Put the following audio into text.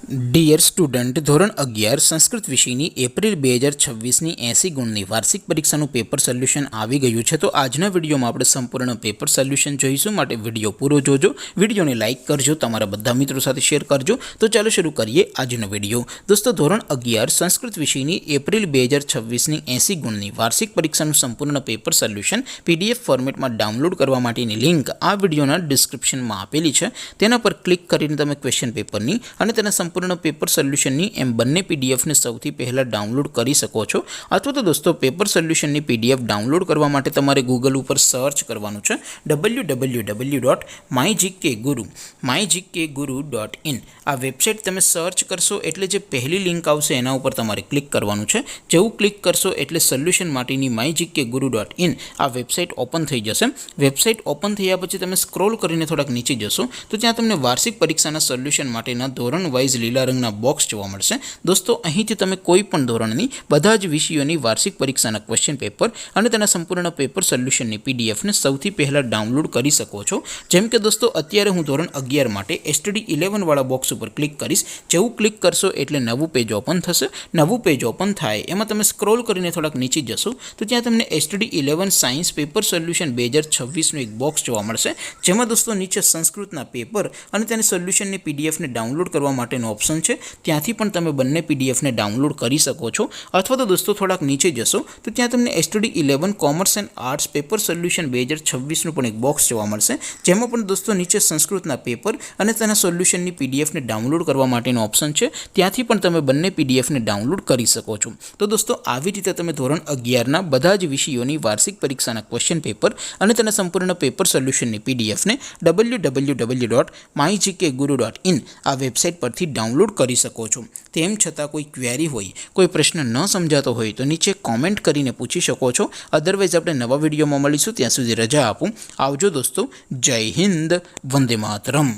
Dear student, ધોરણ 11 સંસ્કૃત વિષયની April 2026ની 80 ગુણની વાર્ષિક પરીક્ષાનું પેપર સોલ્યુશન આવી ગયું છે। તો આજના વિડીયોમાં આપણે સંપૂર્ણ પેપર સોલ્યુશન જોઈશું, માટે વિડીયો પૂરો જોજો। વિડીયોને લાઇક કરજો, તમારા બધા મિત્રો સાથે શેર કરજો। તો ચાલો શરૂ કરીએ આજનો વિડીયો। દોસ્તો, ધોરણ 11 સંસ્કૃત વિષયની એપ્રિલ 2026ની 80 ગુણની વાર્ષિક પરીક્ષાનું સંપૂર્ણ પેપર સોલ્યુશન PDF ફોર્મેટમાં ડાઉનલોડ કરવા માટેની લિંક આ વિડીયોના ડિસ્ક્રિપ્શનમાં આપેલી છે। તેના પર ક્લિક કરીને તમે ક્વેશ્ચન પેપરની અને તેના સંપૂર્ણ પેપર સોલ્યુશનની એમ બંને પીડીએફને સૌથી પહેલાં ડાઉનલોડ કરી શકો છો। અથવા તો દોસ્તો, પેપર સોલ્યુશનની PDF ડાઉનલોડ કરવા માટે તમારે ગૂગલ ઉપર સર્ચ કરવાનું છે www.mygkguru.in। આ વેબસાઇટ તમે સર્ચ કરશો એટલે જે પહેલી લિંક આવશે એના ઉપર તમારે ક્લિક કરવાનું છે। જેવું ક્લિક કરશો એટલે સોલ્યુશન માટેની mygkguru.in આ વેબસાઇટ ઓપન થઈ જશે। વેબસાઇટ ઓપન થયા પછી તમે સ્ક્રોલ કરીને થોડાક નીચે જશો તો ત્યાં તમને વાર્ષિક પરીક્ષાના સોલ્યુશન માટેના ધોરણ વાઇઝ લીલા રંગના બોક્સ જોવા મળશે। દોસ્તો, અહીંથી તમે કોઈ પણ ધોરણની બધા જ વિષયોની વાર્ષિક પરીક્ષાના ક્વેશ્ચન પેપર અને તેના સંપૂર્ણ પેપર સોલ્યુશનની પીડીએફને સૌથી પહેલાં ડાઉનલોડ કરી શકો છો। જેમ કે દોસ્તો, અત્યારે હું ધોરણ 11 માટે STD11 વાળા બોક્સ ઉપર ક્લિક કરીશ। જેવું ક્લિક કરશો એટલે નવું પેજ ઓપન થશે। નવું પેજ ઓપન થાય એમાં તમે સ્ક્રોલ કરીને થોડાક નીચે જશો તો ત્યાં તમને STD11 સાયન્સ પેપર સોલ્યુશન 2026નું એક બોક્સ જોવા મળશે, જેમાં દોસ્તો નીચે સંસ્કૃતના પેપર અને તેની સોલ્યુશનની પીડીએફને ડાઉનલોડ કરવા માટેનો ઓપ્શન છે। ત્યાંથી પણ તમે બંને પીડીએફને ડાઉનલોડ કરી શકો છો। અથવા તો દોસ્તો, થોડાક નીચે જશો તો ત્યાં તમને STD11 commerce and arts paper solution 2026નું પણ એક બોક્સ જોવા મળશે, જેમાં પણ દોસ્તો નીચે સંસ્કૃતના પેપર અને તેના સોલ્યુશનની પીડીએફને ડાઉનલોડ કરવા માટેનો ઓપ્શન છે। ત્યાંથી પણ તમે બંને પીડીએફને ડાઉનલોડ કરી શકો છો। તો દોસ્તો, આવી રીતે તમે ધોરણ 11ના બધા જ વિષયોની વાર્ષિક પરીક્ષાના ક્વેશ્ચન પેપર અને તેના સંપૂર્ણ પેપર સોલ્યુશનની પીડીએફને www.mygkguru.in આ વેબસાઇટ પરથી ડાઉનલોડ કરી શકો છો। તેમ છતાં કોઈ ક્વેરી હોય, કોઈ પ્રશ્ન ન સમજાતો હોય તો નીચે કોમેન્ટ કરીને પૂછી શકો છો। અધરવાઇઝ આપણે નવા વિડીયોમાં મળીશું, ત્યાં સુધી રજા આપું। આવજો દોસ્તો, જય હિન્દ, વંદે માતરમ।